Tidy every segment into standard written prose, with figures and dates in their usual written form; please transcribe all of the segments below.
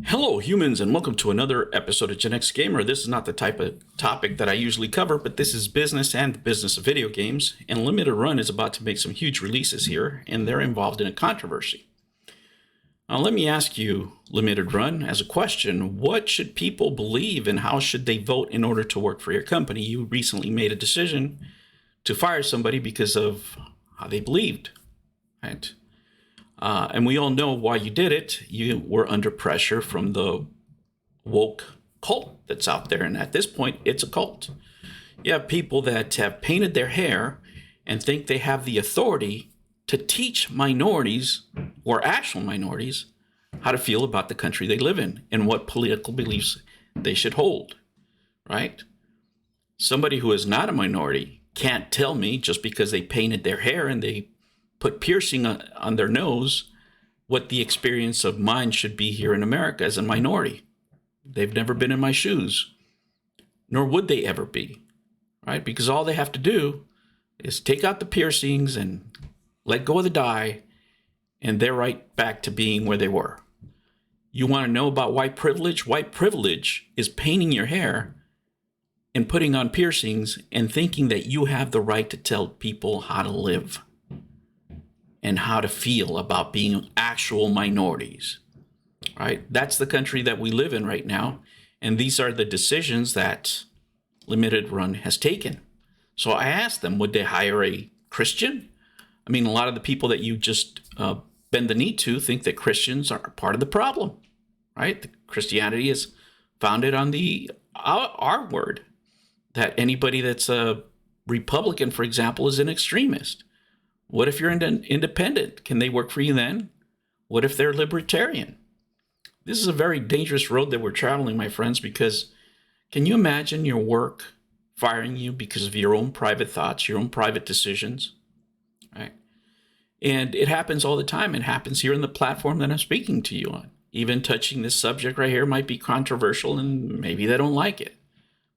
Hello, humans, and welcome to another episode of Gen X Gamer. This is not the type of topic that I usually cover, but this is business and the business of video games. And Limited Run is about to make some huge releases here, and they're involved in a controversy. Now, let me ask you, Limited Run, as a question: what should people believe, and how should they vote in order to work for your company? You recently made a decision to fire somebody because of how they believed, right? And we all know why you did it. You were under pressure from the woke cult that's out there. And at this point, it's a cult. You have people that have painted their hair and think they have the authority to teach minorities or actual minorities how to feel about the country they live in and what political beliefs they should hold, right? Somebody who is not a minority can't tell me just because they painted their hair and they put piercing on their nose what the experience of mine should be here in America as a minority. They've never been in my shoes, nor would they ever be, right? Because all they have to do is take out the piercings and let go of the dye, and they're right back to being where they were. You want to know about white privilege? White privilege is painting your hair and putting on piercings and thinking that you have the right to tell people how to live and how to feel about being actual minorities, right? That's the country that we live in right now. And these are the decisions that Limited Run has taken. So I asked them, would they hire a Christian? I mean, a lot of the people that you just bend the knee to think that Christians are part of the problem, right? Christianity is founded on the our word, that anybody that's a Republican, for example, is an extremist. What if you're independent? Can they work for you then? What if they're libertarian? This is a very dangerous road that we're traveling, my friends, because can you imagine your work firing you because of your own private thoughts, your own private decisions, right? And it happens all the time. It happens here in the platform that I'm speaking to you on. Even touching this subject right here might be controversial and maybe they don't like it,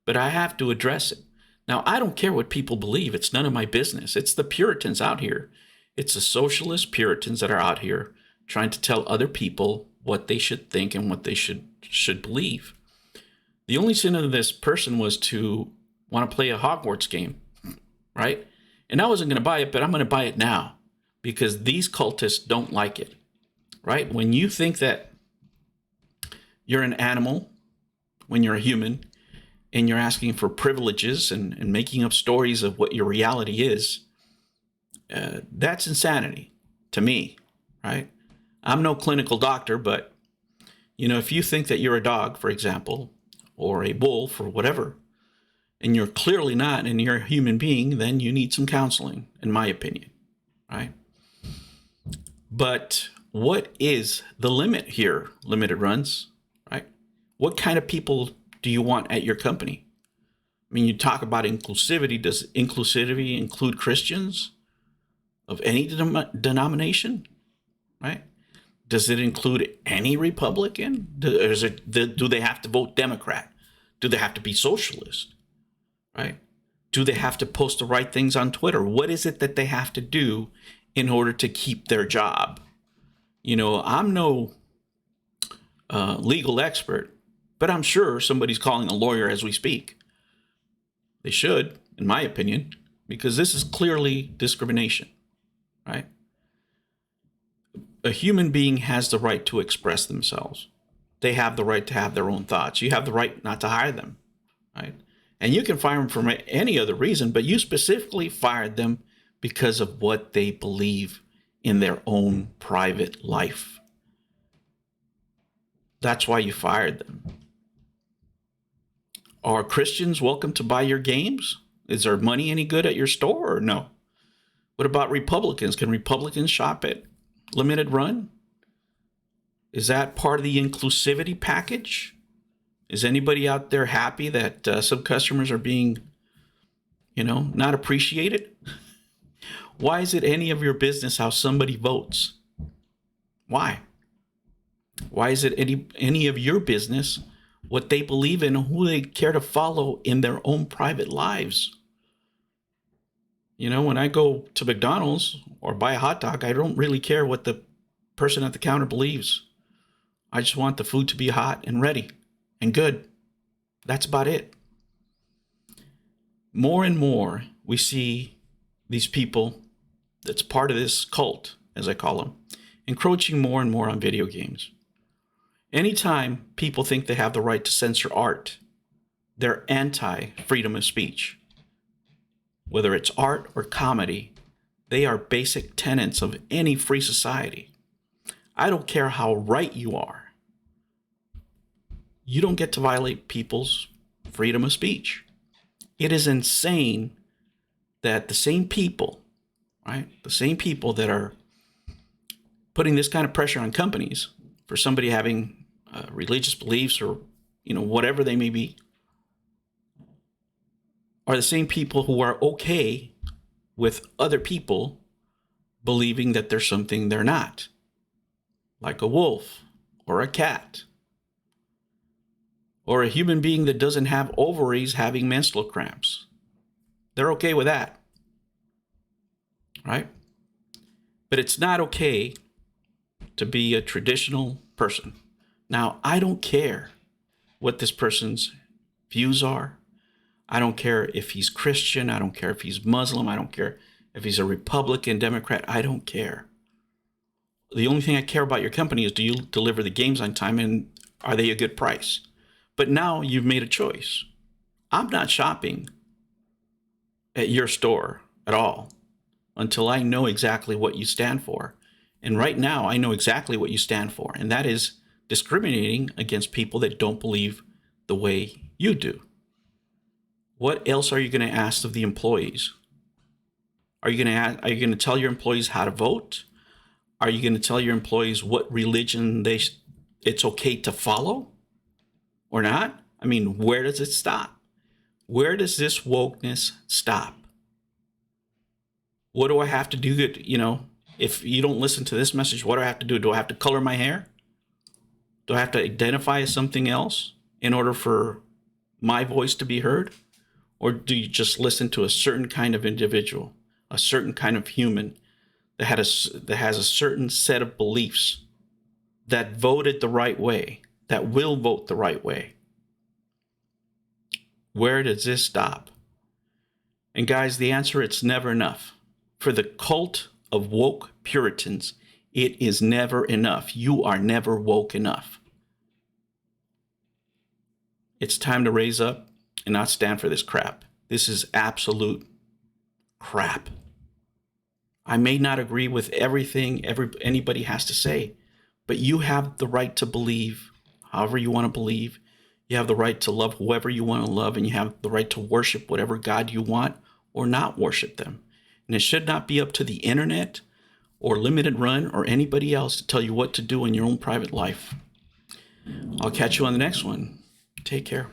but I have to address it. Now, I don't care what people believe. It's none of my business. It's the Puritans out here. It's the socialist Puritans that are out here trying to tell other people what they should think and what they should believe. The only sin of this person was to want to play a Hogwarts game, right? And I wasn't going to buy it, but I'm going to buy it now because these cultists don't like it, right? When you think that you're an animal, when you're a human, and you're asking for privileges and making up stories of what your reality is, that's insanity to me, right? I'm no clinical doctor, but, if you think that you're a dog, for example, or a wolf or whatever, and you're clearly not, and you're a human being, then you need some counseling, in my opinion, right? But what is the limit here, Limited Runs, right? What kind of people do you want at your company? I mean, you talk about inclusivity. Does inclusivity include Christians of any denomination, right? Does it include any Republican? Do they have to vote Democrat? Do they have to be socialist, right? Do they have to post the right things on Twitter? What is it that they have to do in order to keep their job? I'm no legal expert, but I'm sure somebody's calling a lawyer as we speak. They should, in my opinion, because this is clearly discrimination, right? A human being has the right to express themselves. They have the right to have their own thoughts. You have the right not to hire them, right? And you can fire them for any other reason, but you specifically fired them because of what they believe in their own private life. That's why you fired them. Are Christians welcome to buy your games? Is there money any good at your store or no? What about Republicans? Can Republicans shop at Limited Run? Is that part of the inclusivity package? Is anybody out there happy that some customers are being, not appreciated? Why is it any of your business how somebody votes? Why? Why is it any of your business what they believe in and who they care to follow in their own private lives? When I go to McDonald's or buy a hot dog, I don't really care what the person at the counter believes. I just want the food to be hot and ready and good. That's about it. More and more, we see these people that's part of this cult, as I call them, encroaching more and more on video games. Anytime people think they have the right to censor art, they're anti-freedom of speech. Whether it's art or comedy, they are basic tenets of any free society. I don't care how right you are. You don't get to violate people's freedom of speech. It is insane that the same people, right, the same people that are putting this kind of pressure on companies for somebody having religious beliefs or, whatever they may be, are the same people who are okay with other people believing that there's something they're not, like a wolf or a cat or a human being that doesn't have ovaries having menstrual cramps. They're okay with that, right? But it's not okay to be a traditional person. Now, I don't care what this person's views are. I don't care if he's Christian. I don't care if he's Muslim. I don't care if he's a Republican, Democrat. I don't care. The only thing I care about your company is, do you deliver the games on time and are they a good price? But now you've made a choice. I'm not shopping at your store at all until I know exactly what you stand for. And right now, I know exactly what you stand for, and that is discriminating against people that don't believe the way you do. What else are you going to ask of the employees? Are you going to tell your employees how to vote? Are you going to tell your employees what religion it's okay to follow or not? I mean, where does it stop? Where does this wokeness stop? What do I have to do if you don't listen to this message, what do I have to do? Do I have to color my hair? Do I have to identify as something else in order for my voice to be heard? Or do you just listen to a certain kind of individual, a certain kind of human that has a certain set of beliefs that voted the right way, that will vote the right way? Where does this stop? And guys, the answer, it's never enough. For the cult of woke Puritans, it is never enough. You are never woke enough. It's time to raise up and not stand for this crap. This is absolute crap. I may not agree with everything anybody has to say, but you have the right to believe however you want to believe. You have the right to love whoever you want to love, and you have the right to worship whatever God you want or not worship them. And it should not be up to the internet or Limited Run or anybody else to tell you what to do in your own private life. I'll catch you on the next one. Take care.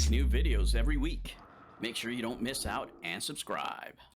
New videos every week. Make sure you don't miss out and subscribe.